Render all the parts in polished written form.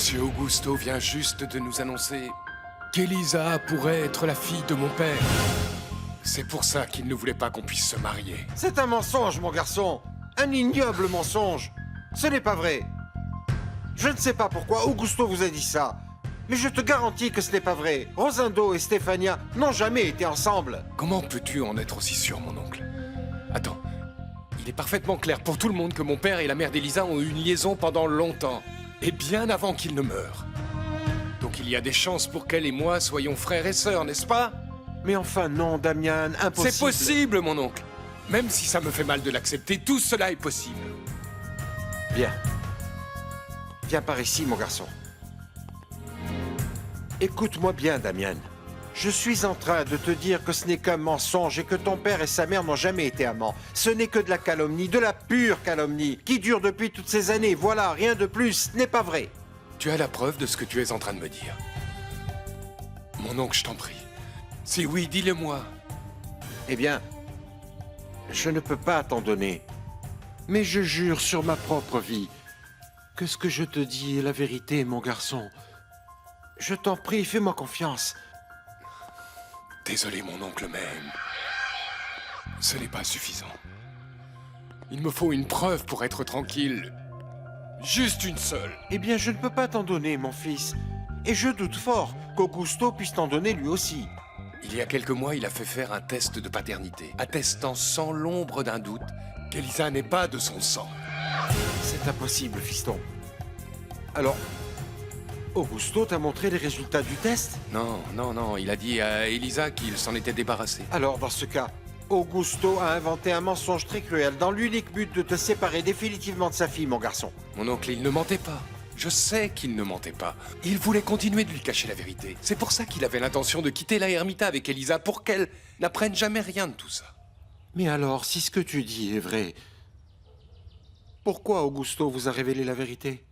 Monsieur Augusto vient juste de nous annoncer qu'Elisa pourrait être la fille de mon père. C'est pour ça qu'il ne voulait pas qu'on puisse se marier. C'est un mensonge, mon garçon. Un ignoble mensonge. Ce n'est pas vrai. Je ne sais pas pourquoi Augusto vous a dit ça. Mais je te garantis que ce n'est pas vrai. Rosendo et Stefania n'ont jamais été ensemble. Comment peux-tu en être aussi sûr, mon oncle? Attends, il est parfaitement clair pour tout le monde que mon père et la mère d'Elisa ont eu une liaison pendant longtemps. Et bien avant qu'il ne meure. Donc il y a des chances pour qu'elle et moi soyons frères et sœurs, n'est-ce pas? Mais enfin non, Damian, impossible. C'est possible, mon oncle. Même si ça me fait mal de l'accepter, tout cela est possible. Bien. Viens par ici, mon garçon. Écoute-moi bien, Damian. Je suis en train de te dire que ce n'est qu'un mensonge et que ton père et sa mère n'ont jamais été amants. Ce n'est que de la calomnie, de la pure calomnie, qui dure depuis toutes ces années. Voilà, rien de plus, ce n'est pas vrai. Tu as la preuve de ce que tu es en train de me dire. Mon oncle, je t'en prie. Si oui, dis-le-moi. Eh bien, je ne peux pas t'en donner. Mais je jure sur ma propre vie que ce que je te dis est la vérité, mon garçon. Je t'en prie, fais-moi confiance. Désolé, mon oncle, mais... ce n'est pas suffisant. Il me faut une preuve pour être tranquille. Juste une seule. Eh bien, je ne peux pas t'en donner, mon fils. Et je doute fort qu'Augusto puisse t'en donner lui aussi. Il y a quelques mois, il a fait faire un test de paternité, attestant sans l'ombre d'un doute qu'Elisa n'est pas de son sang. C'est impossible, fiston. Alors, Augusto t'a montré les résultats du test? Non, il a dit à Elisa qu'il s'en était débarrassé. Alors, dans ce cas, Augusto a inventé un mensonge très cruel dans l'unique but de te séparer définitivement de sa fille, mon garçon. Mon oncle, il ne mentait pas. Je sais qu'il ne mentait pas. Il voulait continuer de lui cacher la vérité. C'est pour ça qu'il avait l'intention de quitter la ermita avec Elisa, pour qu'elle n'apprenne jamais rien de tout ça. Mais alors, si ce que tu dis est vrai, pourquoi Augusto vous a révélé la vérité?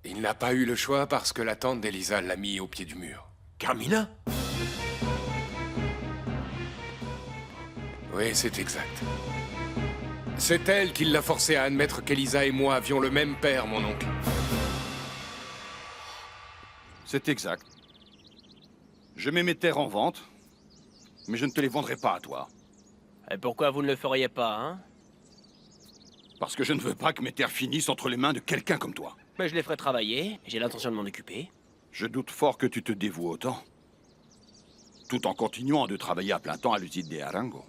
Il n'a pas eu le choix parce que la tante d'Elisa l'a mis au pied du mur. Carmina? Oui, c'est exact. C'est elle qui l'a forcé à admettre qu'Elisa et moi avions le même père, mon oncle. C'est exact. Je mets mes terres en vente, mais je ne te les vendrai pas à toi. Et pourquoi vous ne le feriez pas, hein? Parce que je ne veux pas que mes terres finissent entre les mains de quelqu'un comme toi. Mais je les ferai travailler, j'ai l'intention de m'en occuper. Je doute fort que tu te dévoues autant, tout en continuant de travailler à plein temps à l'usine des Arango.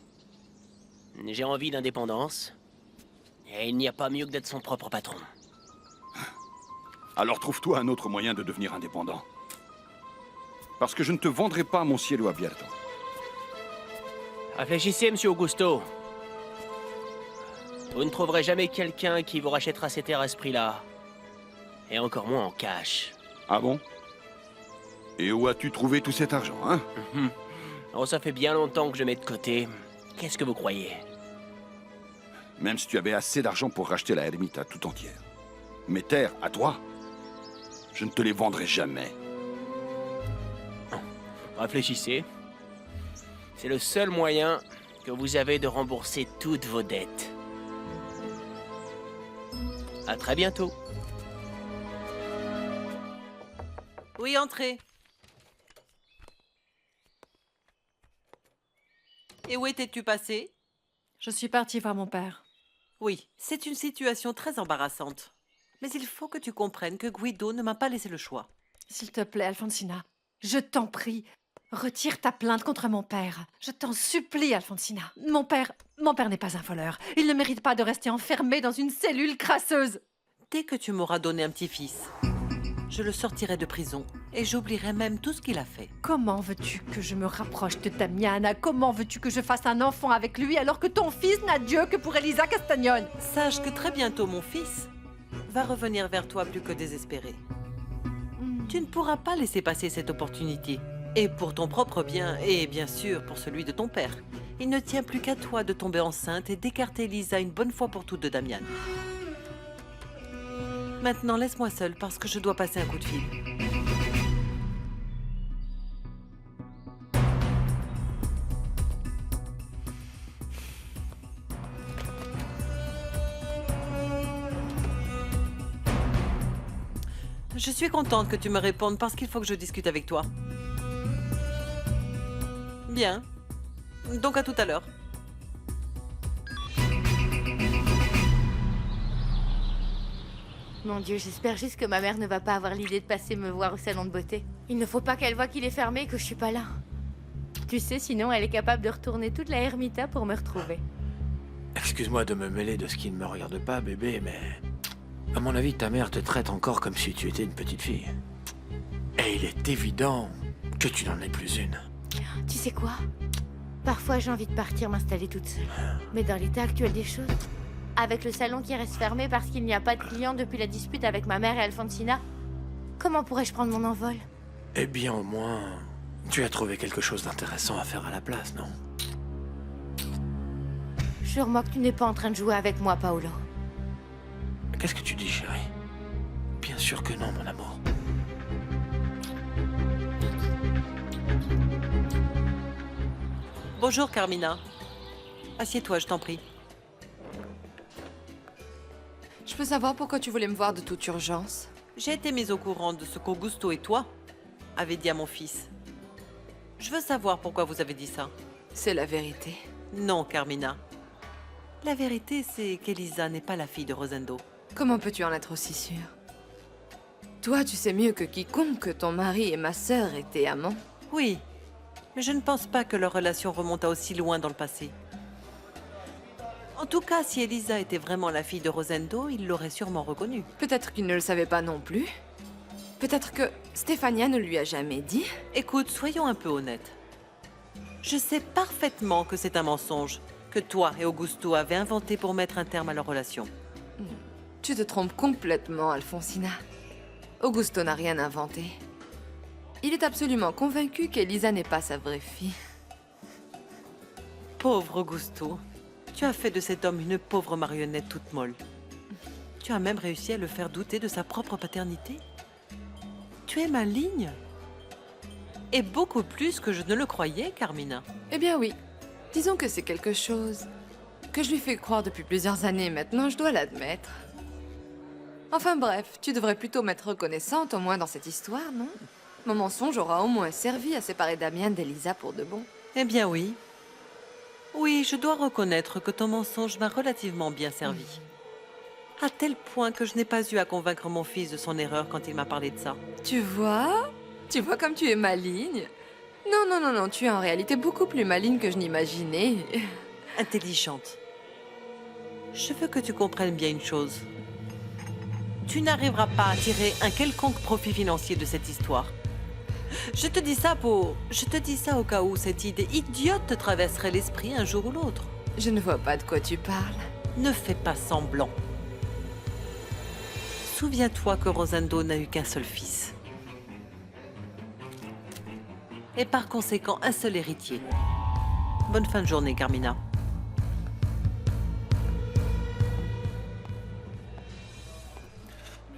J'ai envie d'indépendance, et il n'y a pas mieux que d'être son propre patron. Alors trouve-toi un autre moyen de devenir indépendant. Parce que je ne te vendrai pas mon cielo abierto. Réfléchissez, monsieur Augusto. Vous ne trouverez jamais quelqu'un qui vous rachètera ces terres à ce prix-là. Et encore moins en cash. Ah bon? Et où as-tu trouvé tout cet argent, hein? Oh, ça fait bien longtemps que je mets de côté. Qu'est-ce que vous croyez? Même si tu avais assez d'argent pour racheter la ermita tout entière. Mes terres, à toi, je ne te les vendrai jamais. Réfléchissez. C'est le seul moyen que vous avez de rembourser toutes vos dettes. À très bientôt. Oui, entrez. Et où étais-tu passé? Je suis partie voir mon père. Oui, c'est une situation très embarrassante. Mais il faut que tu comprennes que Guido ne m'a pas laissé le choix. S'il te plaît, Alfonsina, je t'en prie, retire ta plainte contre mon père. Je t'en supplie, Alfonsina. Mon père n'est pas un voleur. Il ne mérite pas de rester enfermé dans une cellule crasseuse. Dès que tu m'auras donné un petit-fils, je le sortirai de prison et j'oublierai même tout ce qu'il a fait. Comment veux-tu que je me rapproche de Damiana? Comment veux-tu que je fasse un enfant avec lui alors que ton fils n'a Dieu que pour Elisa Castagnone? Sache que très bientôt mon fils va revenir vers toi plus que désespéré. Tu ne pourras pas laisser passer cette opportunité. Et pour ton propre bien, et bien sûr pour celui de ton père. Il ne tient plus qu'à toi de tomber enceinte et d'écarter Elisa une bonne fois pour toutes de Damian. Maintenant, laisse-moi seule parce que je dois passer un coup de fil. Je suis contente que tu me répondes parce qu'il faut que je discute avec toi. Bien. Donc à tout à l'heure. Mon Dieu, j'espère juste que ma mère ne va pas avoir l'idée de passer me voir au salon de beauté. Il ne faut pas qu'elle voie qu'il est fermé et que je suis pas là. Tu sais, sinon elle est capable de retourner toute la ermita pour me retrouver. Excuse-moi de me mêler de ce qui ne me regarde pas, bébé, mais... À mon avis, ta mère te traite encore comme si tu étais une petite fille. Et il est évident que tu n'en es plus une. Tu sais quoi? Parfois j'ai envie de partir m'installer toute seule. Mais dans l'état actuel des choses, avec le salon qui reste fermé parce qu'il n'y a pas de clients depuis la dispute avec ma mère et Alfonsina, comment pourrais-je prendre mon envol? Eh bien, au moins, tu as trouvé quelque chose d'intéressant à faire à la place, non? Jure-moi que tu n'es pas en train de jouer avec moi, Paolo. Qu'est-ce que tu dis, chérie? Bien sûr que non, mon amour. Bonjour, Carmina. Assieds-toi, je t'en prie. Je peux savoir pourquoi tu voulais me voir de toute urgence? J'ai été mise au courant de ce qu'Augusto et toi avez dit à mon fils. Je veux savoir pourquoi vous avez dit ça. C'est la vérité. Non, Carmina. La vérité, c'est qu'Elisa n'est pas la fille de Rosendo. Comment peux-tu en être aussi sûre? Toi, tu sais mieux que quiconque que ton mari et ma sœur étaient amants. Oui, mais je ne pense pas que leur relation remonte à aussi loin dans le passé. En tout cas, si Elisa était vraiment la fille de Rosendo, il l'aurait sûrement reconnue. Peut-être qu'il ne le savait pas non plus. Peut-être que Stefania ne lui a jamais dit. Écoute, soyons un peu honnêtes. Je sais parfaitement que c'est un mensonge que toi et Augusto avez inventé pour mettre un terme à leur relation. Tu te trompes complètement, Alfonsina. Augusto n'a rien inventé. Il est absolument convaincu qu'Elisa n'est pas sa vraie fille. Pauvre Augusto. Tu as fait de cet homme une pauvre marionnette toute molle. Tu as même réussi à le faire douter de sa propre paternité. Tu es maligne. Et beaucoup plus que je ne le croyais, Carmina. Eh bien oui. Disons que c'est quelque chose que je lui fais croire depuis plusieurs années maintenant, je dois l'admettre. Enfin bref, tu devrais plutôt m'être reconnaissante, au moins dans cette histoire, non? Mon mensonge aura au moins servi à séparer Damien d'Elisa pour de bon. Eh bien oui. Oui, je dois reconnaître que ton mensonge m'a relativement bien servi. À tel point que je n'ai pas eu à convaincre mon fils de son erreur quand il m'a parlé de ça. Tu vois? Tu vois comme tu es maligne? Non, non, non, non, tu es en réalité beaucoup plus maligne que je n'imaginais. Intelligente. Je veux que tu comprennes bien une chose. Tu n'arriveras pas à tirer un quelconque profit financier de cette histoire. Je te dis ça au cas où cette idée idiote te traverserait l'esprit un jour ou l'autre. Je ne vois pas de quoi tu parles. Ne fais pas semblant. Souviens-toi que Rosendo n'a eu qu'un seul fils. Et par conséquent, un seul héritier. Bonne fin de journée, Carmina.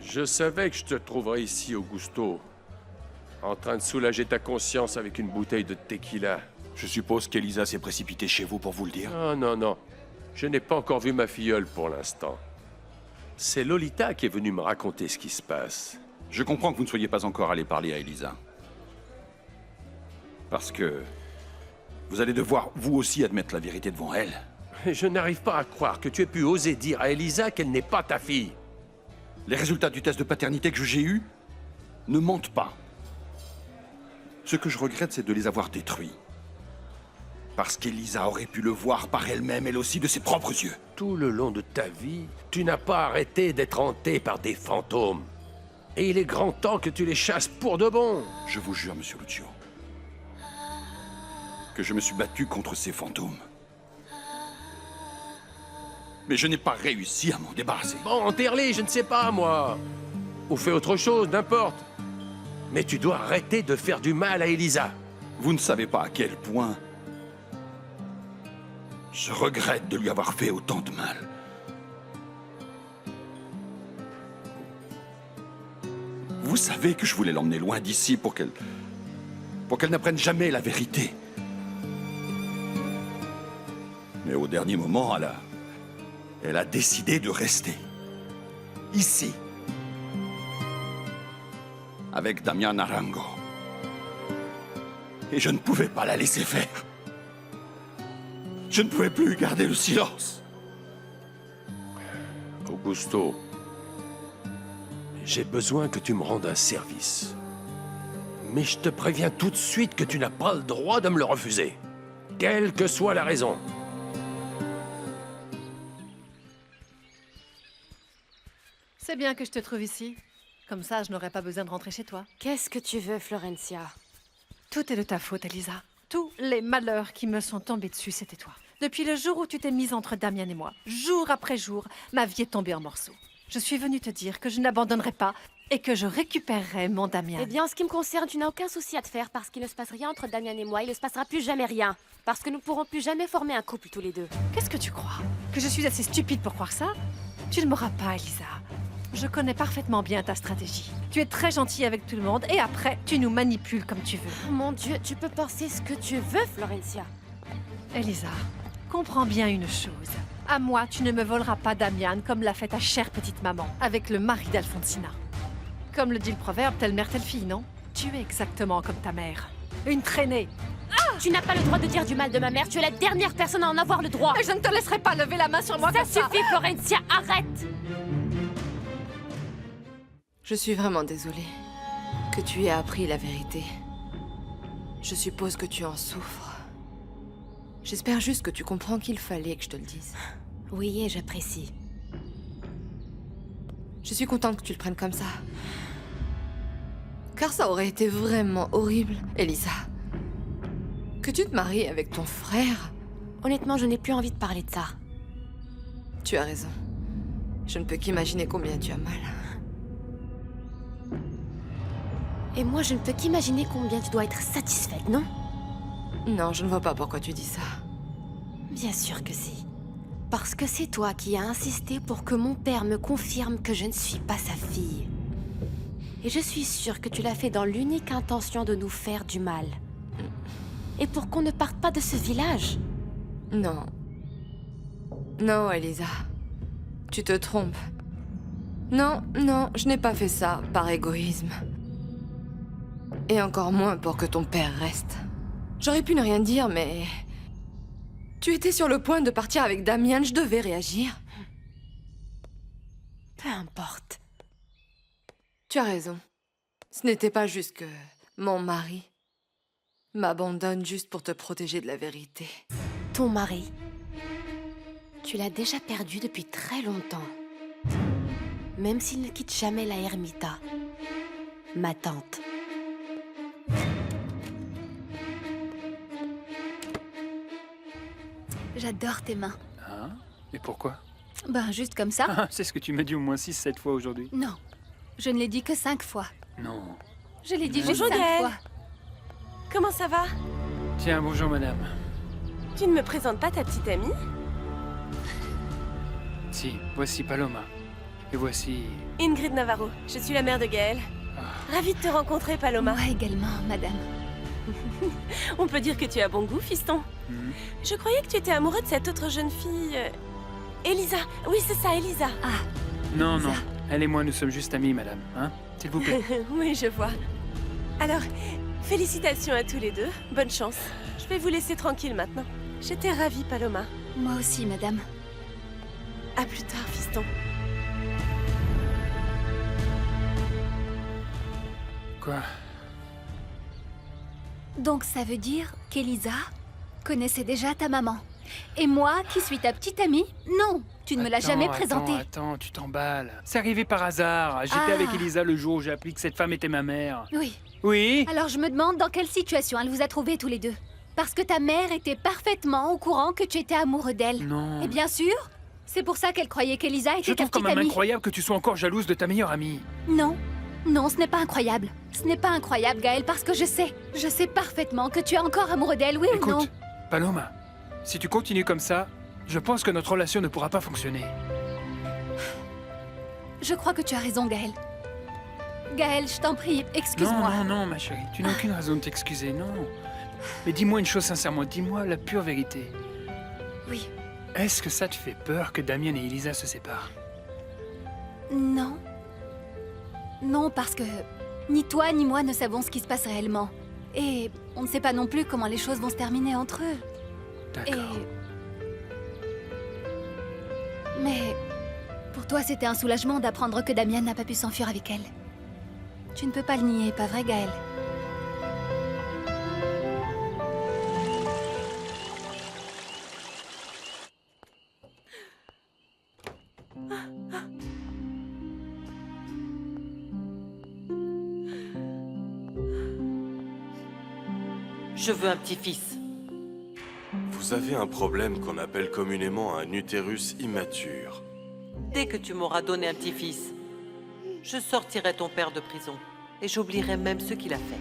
Je savais que je te trouverais ici, Augusto. En train de soulager ta conscience avec une bouteille de tequila. Je suppose qu'Elisa s'est précipitée chez vous pour vous le dire. Non, non, non. Je n'ai pas encore vu ma filleule pour l'instant. C'est Lolita qui est venue me raconter ce qui se passe. Je comprends que vous ne soyez pas encore allé parler à Elisa. Parce que vous allez devoir, vous aussi, admettre la vérité devant elle. Et je n'arrive pas à croire que tu aies pu oser dire à Elisa qu'elle n'est pas ta fille. Les résultats du test de paternité que j'ai eus ne mentent pas. Ce que je regrette, c'est de les avoir détruits. Parce qu'Elisa aurait pu le voir par elle-même, elle aussi, de ses propres yeux. Tout le long de ta vie, tu n'as pas arrêté d'être hanté par des fantômes. Et il est grand temps que tu les chasses pour de bon. Je vous jure, monsieur Lucio, que je me suis battu contre ces fantômes. Mais je n'ai pas réussi à m'en débarrasser. Bon, enterre-les, je ne sais pas, moi. Ou fais autre chose, n'importe. Mais tu dois arrêter de faire du mal à Elisa. Vous ne savez pas à quel point je regrette de lui avoir fait autant de mal. Vous savez que je voulais l'emmener loin d'ici pour qu'elle n'apprenne jamais la vérité. Mais au dernier moment, elle a décidé de rester. Ici. avec Damian Arango. Et je ne pouvais pas la laisser faire. Je ne pouvais plus garder le silence. Augusto, j'ai besoin que tu me rendes un service. Mais je te préviens tout de suite que tu n'as pas le droit de me le refuser. Quelle que soit la raison. C'est bien que je te trouve ici. Comme ça, je n'aurai pas besoin de rentrer chez toi. Qu'est-ce que tu veux, Florencia? Tout est de ta faute, Elisa. Tous les malheurs qui me sont tombés dessus, c'était toi. Depuis le jour où tu t'es mise entre Damien et moi, jour après jour, ma vie est tombée en morceaux. Je suis venue te dire que je n'abandonnerai pas et que je récupérerai mon Damien. Eh bien, en ce qui me concerne, tu n'as aucun souci à te faire parce qu'il ne se passe rien entre Damien et moi. Il ne se passera plus jamais rien. Parce que nous pourrons plus jamais former un couple tous les deux. Qu'est-ce que tu crois? Que je suis assez stupide pour croire ça? Tu ne m'auras pas, Elisa. Je connais parfaitement bien ta stratégie. Tu es très gentille avec tout le monde et après, tu nous manipules comme tu veux. Oh mon Dieu, tu peux penser ce que tu veux, Florencia. Elisa, comprends bien une chose. À moi, tu ne me voleras pas Damian comme l'a fait ta chère petite maman avec le mari d'Alfonsina. Comme le dit le proverbe, telle mère, telle fille, non? Tu es exactement comme ta mère. Une traînée. Tu n'as pas le droit de dire du mal de ma mère. Tu es la dernière personne à en avoir le droit. Et je ne te laisserai pas lever la main sur moi Ça comme ça. suffit, Florencia, arrête! Je suis vraiment désolée que tu aies appris la vérité. Je suppose que tu en souffres. J'espère juste que tu comprends qu'il fallait que je te le dise. Oui, et j'apprécie. Je suis contente que tu le prennes comme ça. Car ça aurait été vraiment horrible, Elisa. Que tu te maries avec ton frère. Honnêtement, je n'ai plus envie de parler de ça. Tu as raison. Je ne peux qu'imaginer combien tu as mal. Et moi, je ne peux qu'imaginer combien tu dois être satisfaite, non? Non, je ne vois pas pourquoi tu dis ça. Bien sûr que si. Parce que c'est toi qui as insisté pour que mon père me confirme que je ne suis pas sa fille. Et je suis sûre que tu l'as fait dans l'unique intention de nous faire du mal. Et pour qu'on ne parte pas de ce village. Non. Non, Elisa. Tu te trompes. Non, non, je n'ai pas fait ça par égoïsme. Et encore moins pour que ton père reste. J'aurais pu ne rien dire, mais... Tu étais sur le point de partir avec Damian, je devais réagir. Peu importe. Tu as raison. Ce n'était pas juste que mon mari m'abandonne juste pour te protéger de la vérité. Ton mari, tu l'as déjà perdu depuis très longtemps. Même s'il ne quitte jamais la ermita. Ma tante. J'adore tes mains. Hein? Et pourquoi? Ben, juste comme ça. Ah, c'est ce que tu m'as dit au moins 6-7 fois aujourd'hui. Non, je ne l'ai dit que 5 fois. Non. Je l'ai dit Bonjour, juste 5 Gaëlle. fois. Comment ça va? Tiens, bonjour madame. Tu ne me présentes pas ta petite amie? Si, voici Paloma. Et voici... Ingrid Navarro, je suis la mère de Gaël. Ravie de te rencontrer, Paloma. Moi également, madame. On peut dire que tu as bon goût, fiston. Je croyais que tu étais amoureux de cette autre jeune fille... Elisa. Oui, c'est ça, Elisa. Ah, Non, non. Elle et moi, nous sommes juste amis, madame. Hein? S'il vous plaît. Oui, je vois. Alors, félicitations à tous les deux. Bonne chance. Je vais vous laisser tranquille maintenant. J'étais ravie, Paloma. moi aussi, madame. À plus tard, fiston. Quoi? Donc ça veut dire qu'Elisa connaissait déjà ta maman. Et moi, qui suis ta petite amie, non, tu ne me l'as jamais présentée. Attends, tu t'emballes. C'est arrivé par hasard. J'étais Ah. avec Elisa le jour où j'ai appris que cette femme était ma mère. Oui. Oui? Alors je me demande dans quelle situation elle vous a trouvés tous les deux. Parce que ta mère était parfaitement au courant que tu étais amoureux d'elle. Non. Et bien sûr, c'est pour ça qu'elle croyait qu'Elisa Je était ta trouve quand petite même amie. incroyable que tu sois encore jalouse de ta meilleure amie. Non, non, ce n'est pas incroyable. Ce n'est pas incroyable, Gaël, parce que je sais parfaitement que tu es encore amoureux d'elle, oui ou non? Écoute, Paloma, si tu continues comme ça, je pense que notre relation ne pourra pas fonctionner. Je crois que tu as raison, Gaël. Gaël, je t'en prie, excuse-moi. Non, non, non, ma chérie, tu n'as aucune raison de t'excuser, non. Mais dis-moi une chose sincèrement, dis-moi la pure vérité. Oui. Est-ce que ça te fait peur que Damien et Elisa se séparent? Non. Non, parce que Ni toi ni moi ne savons ce qui se passe réellement. Et on ne sait pas non plus comment les choses vont se terminer entre eux. D'accord. Mais pour toi, c'était un soulagement d'apprendre que Damien n'a pas pu s'enfuir avec elle. Tu ne peux pas le nier, pas vrai, Gaël? Je veux un petit-fils. Vous avez un problème qu'on appelle communément un utérus immature. Dès que tu m'auras donné un petit-fils, je sortirai ton père de prison. Et j'oublierai même ce qu'il a fait.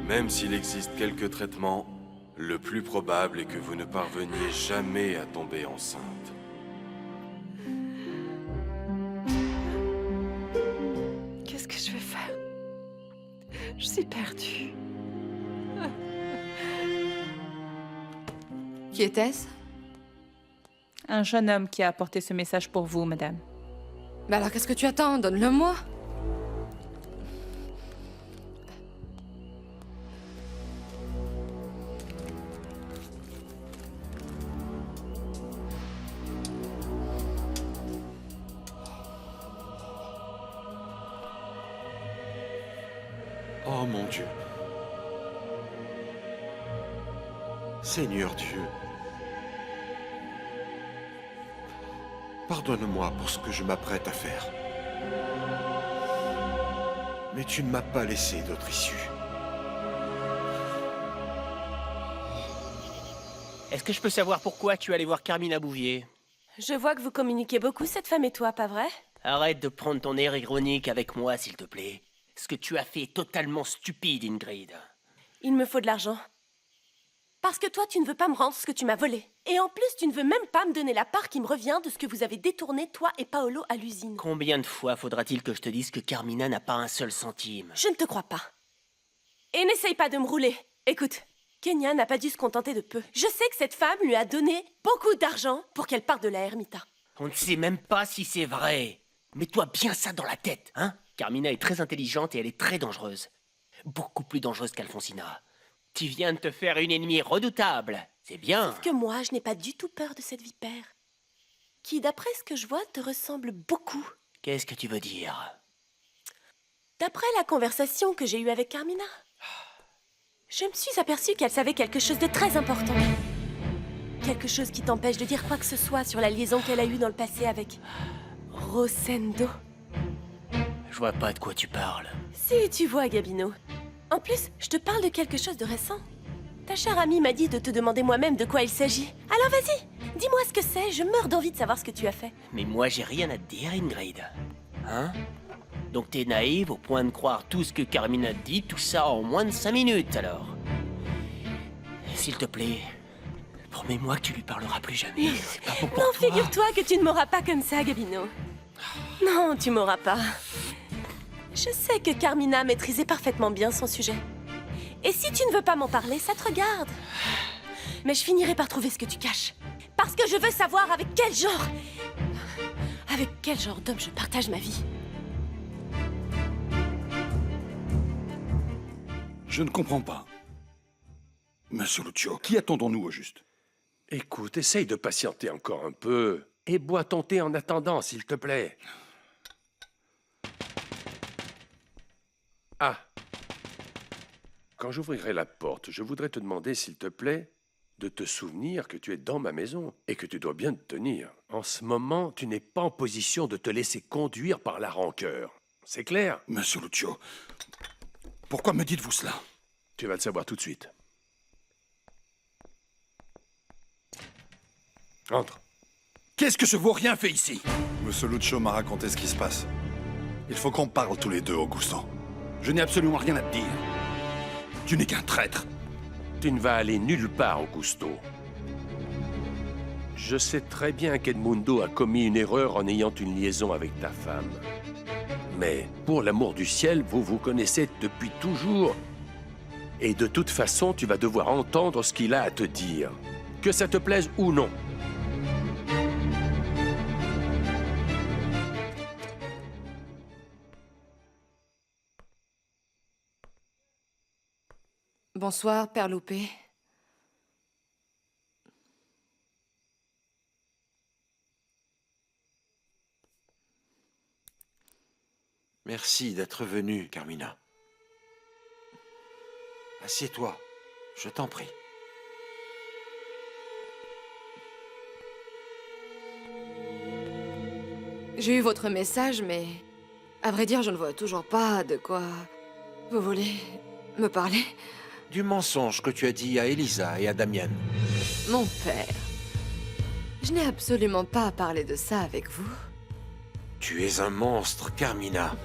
Même s'il existe quelques traitements, le plus probable est que vous ne parveniez jamais à tomber enceinte. Qu'est-ce que je vais faire? Je suis perdue. Qui était-ce? Un jeune homme qui a apporté ce message pour vous, madame. Bah alors qu'est-ce que tu attends? Donne-le-moi. Oh mon Dieu. Seigneur Dieu. Pardonne-moi pour ce que je m'apprête à faire. Mais tu ne m'as pas laissé d'autre issue. Est-ce que je peux savoir pourquoi tu es allé voir Carmina Bouvier? Je vois que vous communiquez beaucoup, cette femme et toi, pas vrai? Arrête de prendre ton air ironique avec moi, s'il te plaît. Ce que tu as fait est totalement stupide, Ingrid. Il me faut de l'argent. Parce que toi, tu ne veux pas me rendre ce que tu m'as volé. Et en plus, tu ne veux même pas me donner la part qui me revient de ce que vous avez détourné, toi et Paolo, à l'usine. Combien de fois faudra-t-il que je te dise que Carmina n'a pas un seul centime? Je ne te crois pas. Et n'essaye pas de me rouler. Écoute, Kenya n'a pas dû se contenter de peu. Je sais que cette femme lui a donné beaucoup d'argent pour qu'elle parte de la ermita. On ne sait même pas si c'est vrai. Mets-toi bien ça dans la tête, hein? Carmina est très intelligente et elle est très dangereuse. Beaucoup plus dangereuse qu'Alfonsina. Tu viens de te faire une ennemie redoutable. C'est bien. Sauf que moi, je n'ai pas du tout peur de cette vipère. Qui, d'après ce que je vois, te ressemble beaucoup. Qu'est-ce que tu veux dire? D'après la conversation que j'ai eue avec Carmina, je me suis aperçue qu'elle savait quelque chose de très important. Quelque chose qui t'empêche de dire quoi que ce soit sur la liaison qu'elle a eue dans le passé avec Rosendo. Je vois pas de quoi tu parles. Si, tu vois, Gabino. En plus, je te parle de quelque chose de récent. Ta chère amie m'a dit de te demander moi-même de quoi il s'agit. Alors vas-y, dis-moi ce que c'est, je meurs d'envie de savoir ce que tu as fait. Mais moi, j'ai rien à te dire, Ingrid. Hein? Donc t'es naïve au point de croire tout ce que Carmina te dit, tout ça en moins de 5 minutes, alors. S'il te plaît, promets-moi que tu lui parleras plus jamais. C'est pas bon pour Non, toi. figure-toi que tu ne m'auras pas comme ça, Gabino. Non, tu m'auras pas. Je sais que Carmina maîtrisait parfaitement bien son sujet. Et si tu ne veux pas m'en parler, ça te regarde. Mais je finirai par trouver ce que tu caches. Parce que je veux savoir avec quel genre... Avec quel genre d'homme je partage ma vie. Je ne comprends pas. Monsieur Lucio, qui attendons-nous au juste? Écoute, essaye de patienter encore un peu. Et bois ton thé en attendant, s'il te plaît. Ah. Quand j'ouvrirai la porte, je voudrais te demander, s'il te plaît, de te souvenir que tu es dans ma maison et que tu dois bien te tenir. En ce moment, tu n'es pas en position de te laisser conduire par la rancœur. C'est clair? Monsieur Lucio, pourquoi me dites-vous cela? Tu vas le savoir tout de suite. Entre. Qu'est-ce que ce vaurien fait ici? Monsieur Lucio m'a raconté ce qui se passe. Il faut qu'on parle tous les deux, Augusto. Je n'ai absolument rien à te dire. Tu n'es qu'un traître. Tu ne vas aller nulle part, Augusto. Je sais très bien qu'Edmundo a commis une erreur en ayant une liaison avec ta femme. Mais, pour l'amour du ciel, vous vous connaissez depuis toujours. Et de toute façon, tu vas devoir entendre ce qu'il a à te dire. Que ça te plaise ou non. Bonsoir, Père Loupé. Merci d'être venue, Carmina. Assieds-toi, je t'en prie. J'ai eu votre message, mais... À vrai dire, je ne vois toujours pas de quoi... Vous voulez me parler? Du mensonge que tu as dit à Elisa et à Damien. Mon père. Je n'ai absolument pas parlé de ça avec vous. Tu es un monstre, Carmina.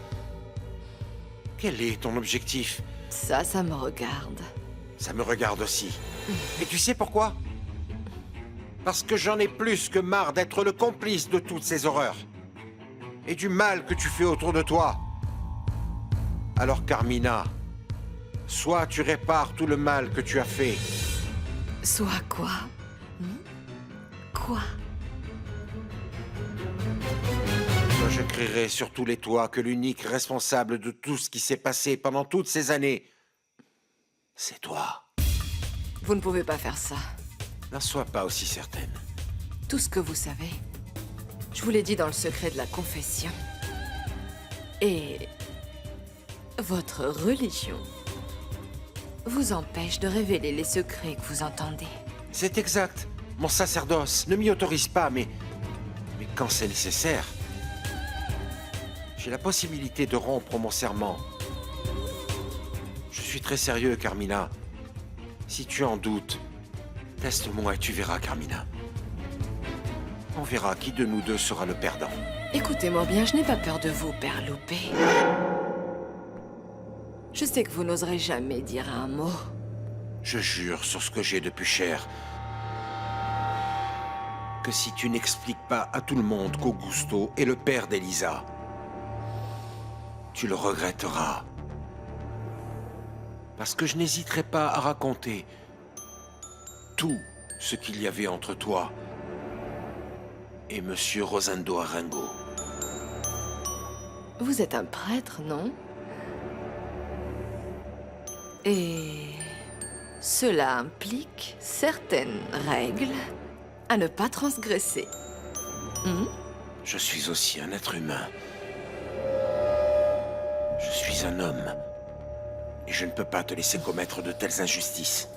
Quel est ton objectif? Ça me regarde. Ça me regarde aussi. Et tu sais pourquoi? Parce que j'en ai plus que marre d'être le complice de toutes ces horreurs. Et du mal que tu fais autour de toi. Alors Carmina, soit tu répares tout le mal que tu as fait. Soit quoi? Quoi? Soit je crierai sur tous les toits que l'unique responsable de tout ce qui s'est passé pendant toutes ces années, c'est toi. Vous ne pouvez pas faire ça. N'en sois pas aussi certaine. Tout ce que vous savez, je vous l'ai dit dans le secret de la confession. Et... votre religion vous empêche de révéler les secrets que vous entendez. C'est exact. Mon sacerdoce ne m'y autorise pas, mais quand c'est nécessaire, j'ai la possibilité de rompre mon serment. Je suis très sérieux, Carmina. Si tu en doutes, teste-moi et tu verras, Carmina. On verra qui de nous deux sera le perdant. Écoutez-moi bien, je n'ai pas peur de vous, Père Loupé. Je sais que vous n'oserez jamais dire un mot. Je jure sur ce que j'ai de plus cher que si tu n'expliques pas à tout le monde qu'Augusto est le père d'Elisa, tu le regretteras. Parce que je n'hésiterai pas à raconter tout ce qu'il y avait entre toi et Monsieur Rosendo Arango. Vous êtes un prêtre, non? Et cela implique certaines règles à ne pas transgresser. Je suis aussi un être humain. Je suis un homme. Et je ne peux pas te laisser commettre de telles injustices.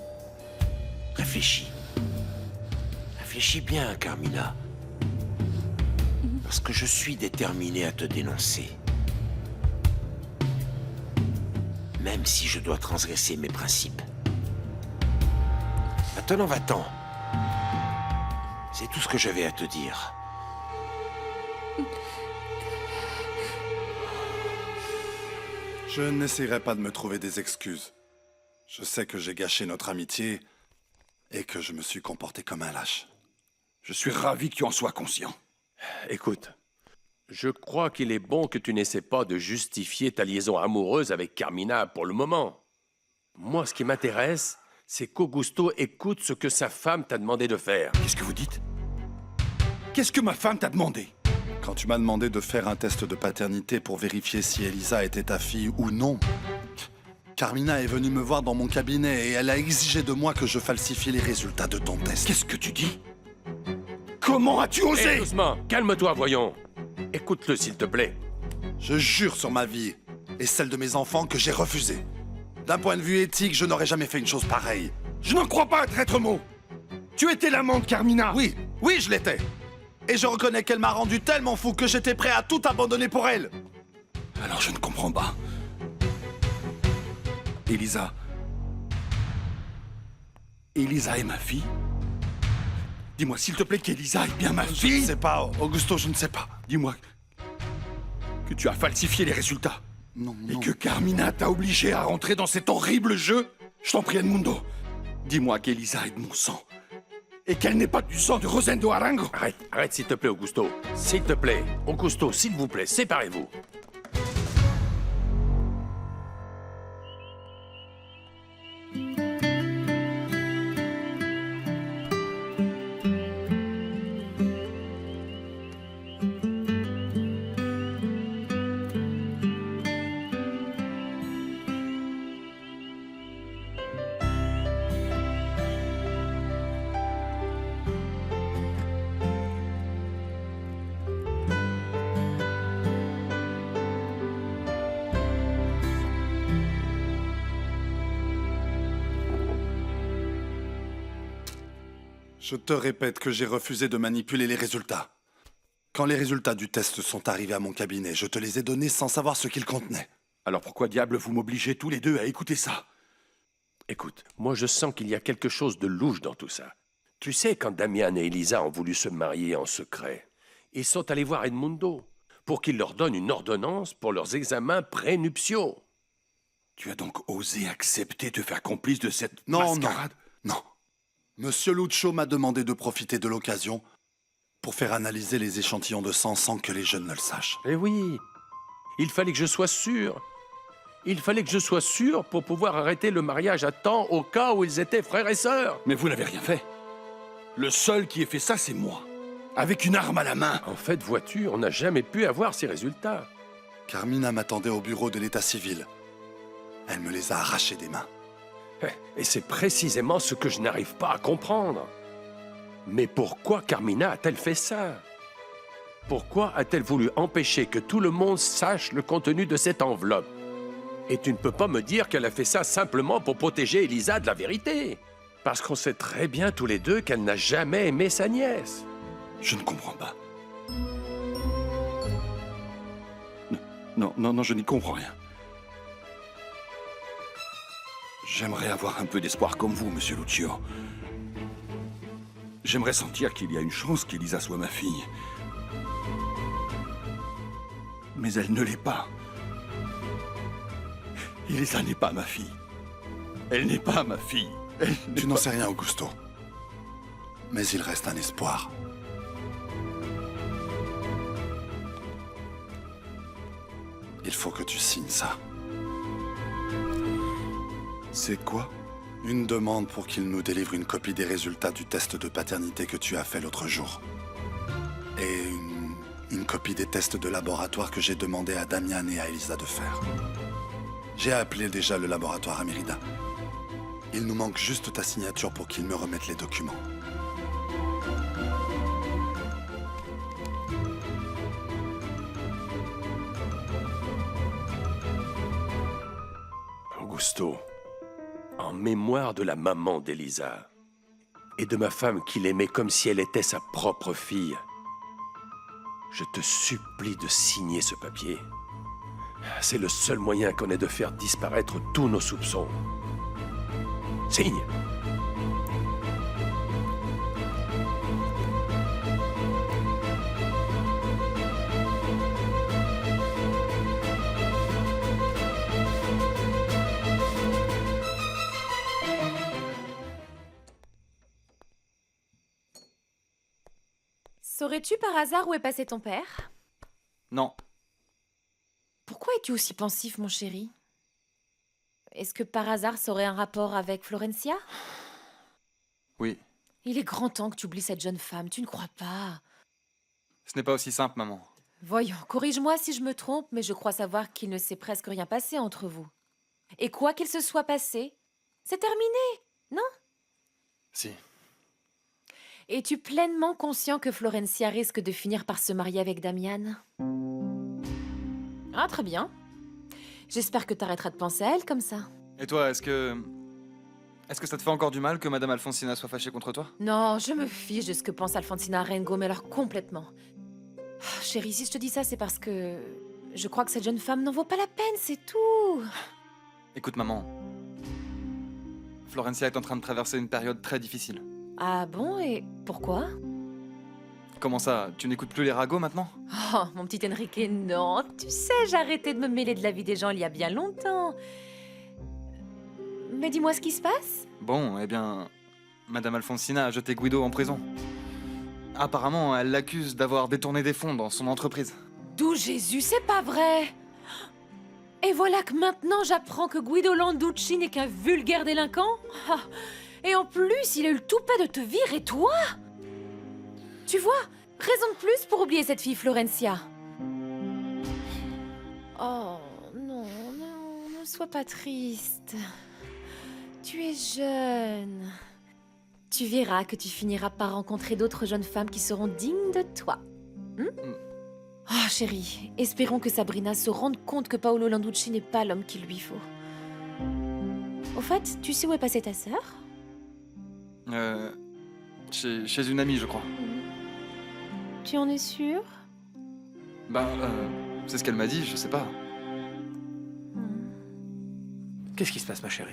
Réfléchis. Réfléchis bien, Carmina. Parce que je suis déterminé à te dénoncer. Même si je dois transgresser mes principes. Maintenant, va-t'en. C'est tout ce que j'avais à te dire. Je n'essaierai pas de me trouver des excuses. Je sais que j'ai gâché notre amitié et que je me suis comporté comme un lâche. Je suis ravi que tu en sois conscient. Écoute, je crois qu'il est bon que tu n'essaies pas de justifier ta liaison amoureuse avec Carmina pour le moment. Moi, ce qui m'intéresse, c'est qu'Augusto écoute ce que sa femme t'a demandé de faire. Qu'est-ce que vous dites? Qu'est-ce que ma femme t'a demandé? Quand tu m'as demandé de faire un test de paternité pour vérifier si Elisa était ta fille ou non, Carmina est venue me voir dans mon cabinet et elle a exigé de moi que je falsifie les résultats de ton test. Qu'est-ce que tu dis? Comment as-tu osé? Doucement, calme-toi, voyons. Écoute-le, s'il te plaît. Je jure sur ma vie et celle de mes enfants que j'ai refusé. D'un point de vue éthique, je n'aurais jamais fait une chose pareille. Je n'en crois pas un traître mot. Tu étais l'amant de Carmina. Oui, je l'étais. Et je reconnais qu'elle m'a rendu tellement fou que j'étais prêt à tout abandonner pour elle. Alors je ne comprends pas. Elisa est ma fille? Dis-moi s'il te plaît qu'Elisa est bien ma fille. Je ne sais pas, Augusto, je ne sais pas. Dis-moi que tu as falsifié les résultats. Non. Et que Carmina t'a obligé à rentrer dans cet horrible jeu. Je t'en prie, Edmundo. Dis-moi qu'Elisa est de mon sang. Et qu'elle n'est pas du sang de Rosendo Arango. Arrête, s'il te plaît, Augusto. S'il te plaît. Augusto, s'il vous plaît, séparez-vous. Je te répète que j'ai refusé de manipuler les résultats. Quand les résultats du test sont arrivés à mon cabinet, je te les ai donnés sans savoir ce qu'ils contenaient. Alors pourquoi diable vous m'obligez tous les deux à écouter ça? Écoute, moi je sens qu'il y a quelque chose de louche dans tout ça. Tu sais, quand Damian et Elisa ont voulu se marier en secret, ils sont allés voir Edmundo pour qu'il leur donne une ordonnance pour leurs examens prénuptiaux. Tu as donc osé accepter de faire complice de cette Non, mascarade? non. Monsieur Lucho m'a demandé de profiter de l'occasion pour faire analyser les échantillons de sang sans que les jeunes ne le sachent. Eh oui, il fallait que je sois sûr. Il fallait que je sois sûr pour pouvoir arrêter le mariage à temps au cas où ils étaient frères et sœurs. Mais vous n'avez rien fait. Le seul qui ait fait ça, c'est moi. Avec une arme à la main. En fait, vois-tu, on n'a jamais pu avoir ces résultats. Carmina m'attendait au bureau de l'état civil. Elle me les a arrachés des mains. Et c'est précisément ce que je n'arrive pas à comprendre. Mais pourquoi Carmina a-t-elle fait ça? Pourquoi a-t-elle voulu empêcher que tout le monde sache le contenu de cette enveloppe? Et tu ne peux pas me dire qu'elle a fait ça simplement pour protéger Elisa de la vérité. Parce qu'on sait très bien tous les deux qu'elle n'a jamais aimé sa nièce. Je ne comprends pas. Non, je n'y comprends rien. J'aimerais avoir un peu d'espoir comme vous, monsieur Lucio. J'aimerais sentir qu'il y a une chance qu'Elisa soit ma fille. Mais elle ne l'est pas. Elisa n'est pas ma fille. Elle n'est pas ma fille. Tu n'en sais rien, Augusto. Mais il reste un espoir. Il faut que tu signes ça. C'est quoi? Une demande pour qu'il nous délivre une copie des résultats du test de paternité que tu as fait l'autre jour. Et une copie des tests de laboratoire que j'ai demandé à Damian et à Elisa de faire. J'ai appelé déjà le laboratoire à Mérida. Il nous manque juste ta signature pour qu'ils me remettent les documents. Augusto, en mémoire de la maman d'Elisa et de ma femme qu'il aimait comme si elle était sa propre fille, je te supplie de signer ce papier. C'est le seul moyen qu'on ait de faire disparaître tous nos soupçons. Signe! Saurais-tu par hasard où est passé ton père? Non. Pourquoi es-tu aussi pensif, mon chéri? Est-ce que par hasard ça aurait un rapport avec Florencia? Oui. Il est grand temps que tu oublies cette jeune femme, tu ne crois pas? Ce n'est pas aussi simple, maman. Voyons, corrige-moi si je me trompe, mais je crois savoir qu'il ne s'est presque rien passé entre vous. Et quoi qu'il se soit passé, c'est terminé, non? Si. Es-tu pleinement conscient que Florencia risque de finir par se marier avec Damian? Ah, très bien. J'espère que t'arrêteras de penser à elle comme ça. Et toi, est-ce que ça te fait encore du mal que Madame Alfonsina soit fâchée contre toi? Non, je me fiche de ce que pense Alfonsina Rengo, mais alors complètement. Oh, chérie, si je te dis ça, c'est parce que je crois que cette jeune femme n'en vaut pas la peine, c'est tout. Écoute, maman. Florencia est en train de traverser une période très difficile. Ah bon, et pourquoi? Comment ça, tu n'écoutes plus les ragots maintenant? Oh, mon petit Enrique, non. Tu sais, j'ai arrêté de me mêler de la vie des gens il y a bien longtemps. Mais dis-moi ce qui se passe. Bon, eh bien, Madame Alfonsina a jeté Guido en prison. Apparemment, elle l'accuse d'avoir détourné des fonds dans son entreprise. D'où Jésus, c'est pas vrai. Et voilà que maintenant j'apprends que Guido Landucci n'est qu'un vulgaire délinquant. Ah, et en plus, il a eu le toupet de te virer, toi. Tu vois, raison de plus pour oublier cette fille Florencia. Oh, non, ne sois pas triste. Tu es jeune. Tu verras que tu finiras par rencontrer d'autres jeunes femmes qui seront dignes de toi. Oh, chérie, espérons que Sabrina se rende compte que Paolo Landucci n'est pas l'homme qu'il lui faut. Au fait, tu sais où est passée ta sœur? Chez une amie, je crois. Tu en es sûr? Bah, c'est ce qu'elle m'a dit, je sais pas. Qu'est-ce qui se passe, ma chérie?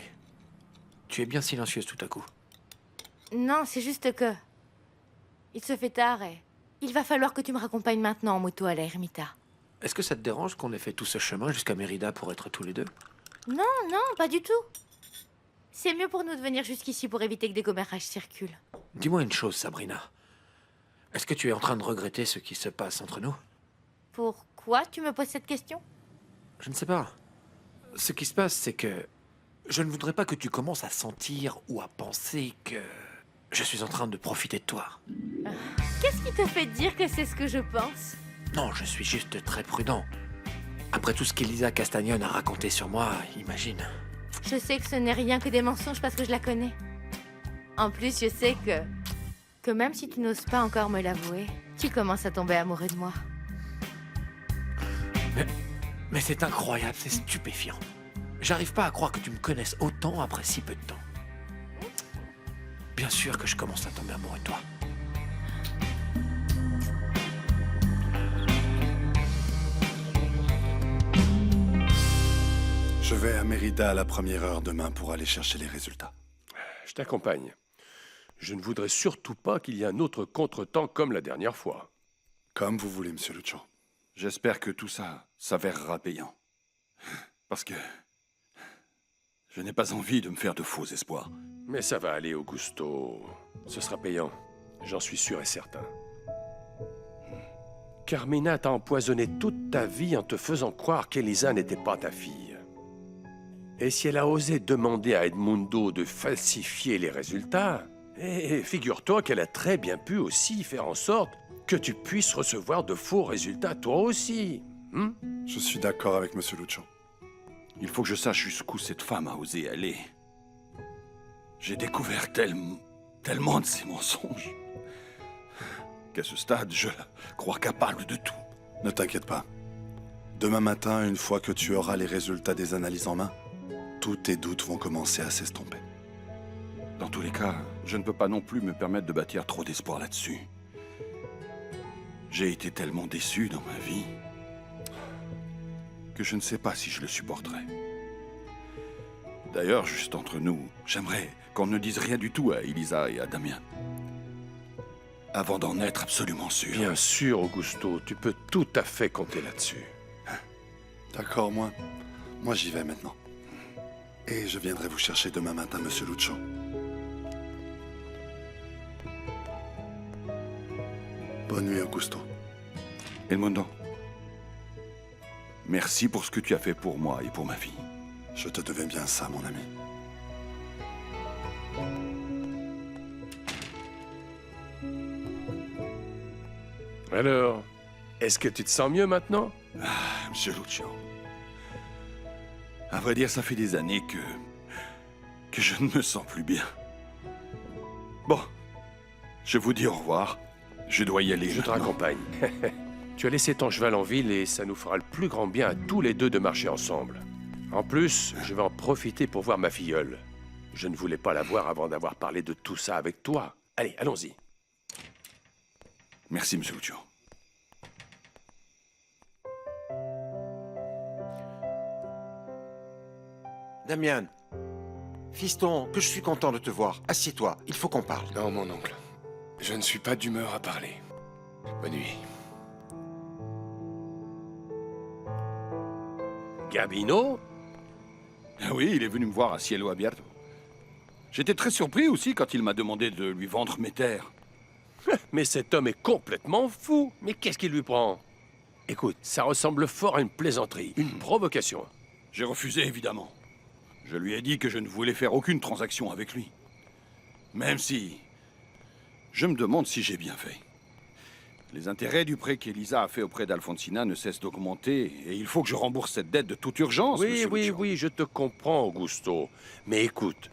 Tu es bien silencieuse tout à coup. Non, c'est juste que... Il se fait tard et... Il va falloir que tu me raccompagnes maintenant en moto à la Ermita. Est-ce que ça te dérange qu'on ait fait tout ce chemin jusqu'à Mérida pour être tous les deux? Non, non, pas du tout. C'est mieux pour nous de venir jusqu'ici pour éviter que des commérages circulent. Dis-moi une chose, Sabrina. Est-ce que tu es en train de regretter ce qui se passe entre nous? Pourquoi tu me poses cette question? Je ne sais pas. Ce qui se passe, c'est que je ne voudrais pas que tu commences à sentir ou à penser que je suis en train de profiter de toi. Qu'est-ce qui te fait dire que c'est ce que je pense? Non, je suis juste très prudent. Après tout ce qu'Elisa Castagnone a raconté sur moi, imagine. Je sais que ce n'est rien que des mensonges parce que je la connais. En plus, je sais que même si tu n'oses pas encore me l'avouer, tu commences à tomber amoureux de moi. Mais c'est incroyable, c'est stupéfiant. J'arrive pas à croire que tu me connaisses autant après si peu de temps. Bien sûr que je commence à tomber amoureux de toi. Je vais à Mérida à la première heure demain pour aller chercher les résultats. Je t'accompagne. Je ne voudrais surtout pas qu'il y ait un autre contretemps comme la dernière fois. Comme vous voulez, Monsieur Lucho. J'espère que tout ça s'avérera payant. Parce que je n'ai pas envie de me faire de faux espoirs. Mais ça va aller, Augusto. Ce sera payant. J'en suis sûr et certain. Carmina t'a empoisonné toute ta vie en te faisant croire qu'Elisa n'était pas ta fille. Et si elle a osé demander à Edmundo de falsifier les résultats, figure-toi qu'elle a très bien pu aussi faire en sorte que tu puisses recevoir de faux résultats toi aussi. Je suis d'accord avec Monsieur Lucho. Il faut que je sache jusqu'où cette femme a osé aller. J'ai découvert tellement de ces mensonges qu'à ce stade, je la crois capable de tout. Ne t'inquiète pas. Demain matin, une fois que tu auras les résultats des analyses en main, tous tes doutes vont commencer à s'estomper. Dans tous les cas, je ne peux pas non plus me permettre de bâtir trop d'espoir là-dessus. J'ai été tellement déçu dans ma vie que je ne sais pas si je le supporterai. D'ailleurs, juste entre nous, j'aimerais qu'on ne dise rien du tout à Elisa et à Damien. Avant d'en être absolument sûr. Bien sûr, Augusto, tu peux tout à fait compter là-dessus. D'accord, moi j'y vais maintenant. Et je viendrai vous chercher demain matin, Monsieur Lucho. Bonne nuit, Augusto. Edmundo, merci pour ce que tu as fait pour moi et pour ma fille. Je te devais bien ça, mon ami. Alors, est-ce que tu te sens mieux maintenant? Monsieur Lucio. À vrai dire, ça fait des années que je ne me sens plus bien. Bon, je vous dis au revoir. Je dois y aller. Je te raccompagne. Tu as laissé ton cheval en ville et ça nous fera le plus grand bien à tous les deux de marcher ensemble. En plus, je vais en profiter pour voir ma filleule. Je ne voulais pas la voir avant d'avoir parlé de tout ça avec toi. Allez, allons-y. Merci, Monsieur Lucio. Damian, fiston, que je suis content de te voir. Assieds-toi, il faut qu'on parle. Non, mon oncle. Je ne suis pas d'humeur à parler. Bonne nuit. Gabino? Oui, il est venu me voir à cielo abierto. J'étais très surpris aussi quand il m'a demandé de lui vendre mes terres. Mais cet homme est complètement fou. Mais qu'est-ce qui lui prend? Écoute, ça ressemble fort à une plaisanterie, une provocation. J'ai refusé, évidemment. Je lui ai dit que je ne voulais faire aucune transaction avec lui. Même si... je me demande si j'ai bien fait. Les intérêts du prêt qu'Elisa a fait auprès d'Alfonsina ne cessent d'augmenter et il faut que je rembourse cette dette de toute urgence, Oui, monsieur oui, Lucio. oui, je te comprends, Augusto. Mais écoute,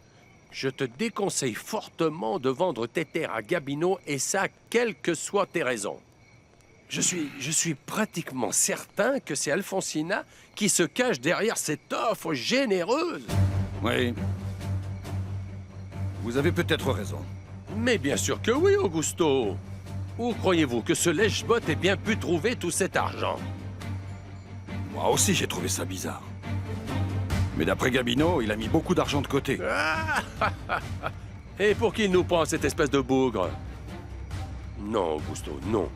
je te déconseille fortement de vendre tes terres à Gabino et ça, quelles que soient tes raisons. Je suis pratiquement certain que c'est Alfonsina qui se cache derrière cette offre généreuse. Oui. Vous avez peut-être raison. Mais bien sûr que oui, Augusto. Où croyez-vous que ce lèche-bot ait bien pu trouver tout cet argent? Moi aussi, j'ai trouvé ça bizarre. Mais d'après Gabino, il a mis beaucoup d'argent de côté. Et pour qui il nous prend, cette espèce de bougre? Non, Augusto, non.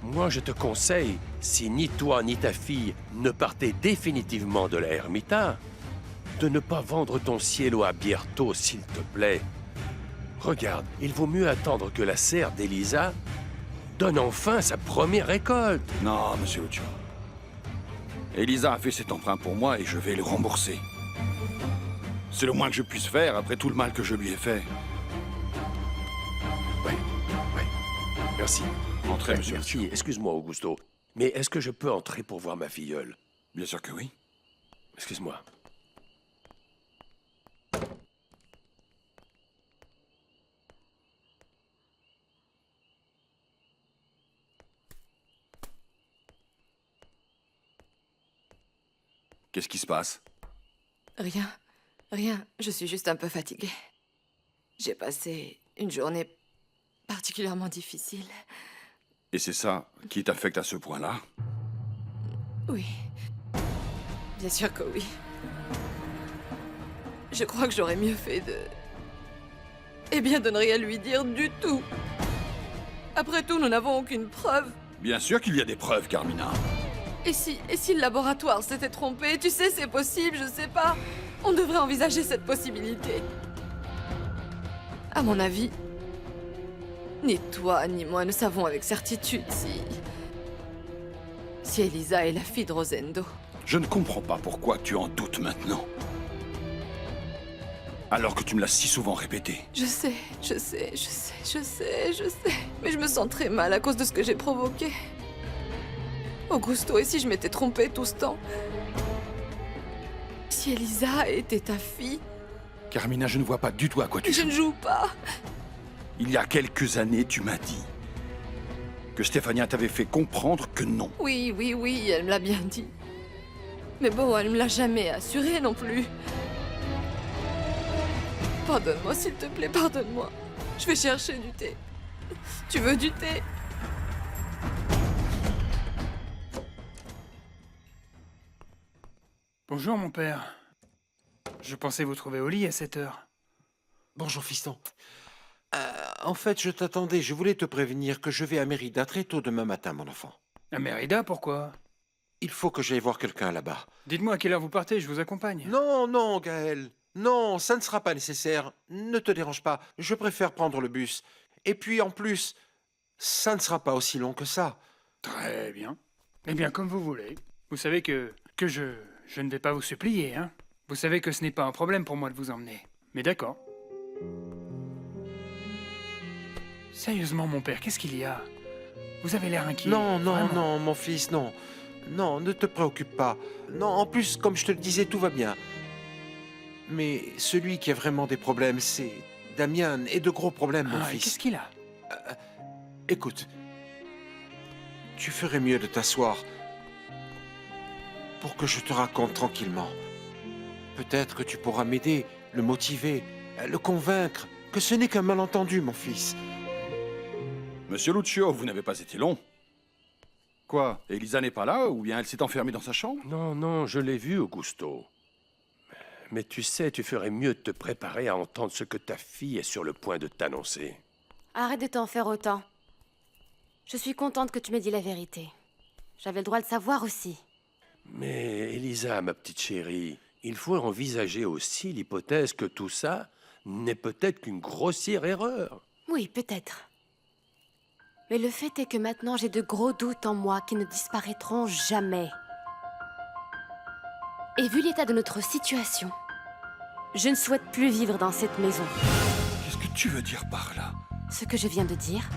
Moi, je te conseille, si ni toi ni ta fille ne partez définitivement de la Ermita, de ne pas vendre ton cielo à Bierto, s'il te plaît. Regarde, il vaut mieux attendre que la serre d'Elisa donne enfin sa première récolte. Non, monsieur Lucio. Elisa a fait cet emprunt pour moi et je vais le rembourser. C'est le moins que je puisse faire après tout le mal que je lui ai fait. Oui. Merci. Entrez, monsieur Merci. Excuse-moi, Augusto. Mais est-ce que je peux entrer pour voir ma filleule? Bien sûr que oui. Excuse-moi. Qu'est-ce qui se passe? Rien. Rien. Je suis juste un peu fatiguée. J'ai passé une journée particulièrement difficile. Et c'est ça qui t'affecte à ce point-là? Oui. Bien sûr que oui. Je crois que j'aurais mieux fait de... Eh bien, de ne rien lui dire du tout. Après tout, nous n'avons aucune preuve. Bien sûr qu'il y a des preuves, Carmina. Et si le laboratoire s'était trompé? Tu sais, c'est possible, je sais pas. On devrait envisager cette possibilité. À mon avis, ni toi ni moi ne savons avec certitude si Elisa est la fille de Rosendo. Je ne comprends pas pourquoi tu en doutes maintenant. Alors que tu me l'as si souvent répété. Je sais. Mais je me sens très mal à cause de ce que j'ai provoqué. Augusto, et si je m'étais trompée tout ce temps? Si Elisa était ta fille? Carmina, je ne vois pas du tout à quoi tu joues. Je ne joue pas. Il y a quelques années, tu m'as dit que Stéphania t'avait fait comprendre que non. Oui, elle me l'a bien dit. Mais bon, elle me l'a jamais assuré non plus. Pardonne-moi, s'il te plaît, pardonne-moi. Je vais chercher du thé. Tu veux du thé? Bonjour, mon père. Je pensais vous trouver au lit à cette heure. Bonjour, fiston. En fait, je t'attendais. Je voulais te prévenir que je vais à Mérida très tôt demain matin, mon enfant. À Mérida, pourquoi? Il faut que j'aille voir quelqu'un là-bas. Dites-moi à quelle heure vous partez, je vous accompagne. Non, Gaël. Non, ça ne sera pas nécessaire. Ne te dérange pas. Je préfère prendre le bus. Et puis, en plus, ça ne sera pas aussi long que ça. Très bien. Eh bien, comme vous voulez. Vous savez que je ne vais pas vous supplier, hein. Vous savez que ce n'est pas un problème pour moi de vous emmener. Mais d'accord. Sérieusement, mon père, qu'est-ce qu'il y a? Vous avez l'air inquiet. Non, vraiment. mon fils, non. Non, ne te préoccupe pas. Non, en plus, comme je te le disais, tout va bien. Mais celui qui a vraiment des problèmes, c'est Damian, et de gros problèmes, mon fils. Qu'est-ce qu'il a? Écoute, tu ferais mieux de t'asseoir pour que je te raconte tranquillement. Peut-être que tu pourras m'aider, le motiver, le convaincre que ce n'est qu'un malentendu, mon fils. Monsieur Lucio, vous n'avez pas été long. Quoi? Elisa n'est pas là ou bien elle s'est enfermée dans sa chambre? Non, je l'ai vu, Augusto. Mais tu sais, tu ferais mieux de te préparer à entendre ce que ta fille est sur le point de t'annoncer. Arrête de t'en faire autant. Je suis contente que tu m'aies dit la vérité. J'avais le droit de savoir aussi. Mais Elisa, ma petite chérie, il faut envisager aussi l'hypothèse que tout ça n'est peut-être qu'une grossière erreur. Oui, peut-être. Mais le fait est que maintenant j'ai de gros doutes en moi qui ne disparaîtront jamais. Et vu l'état de notre situation, je ne souhaite plus vivre dans cette maison. Qu'est-ce que tu veux dire par là? Ce que je viens de dire.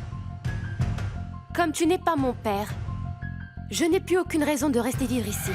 Comme tu n'es pas mon père, je n'ai plus aucune raison de rester vivre ici.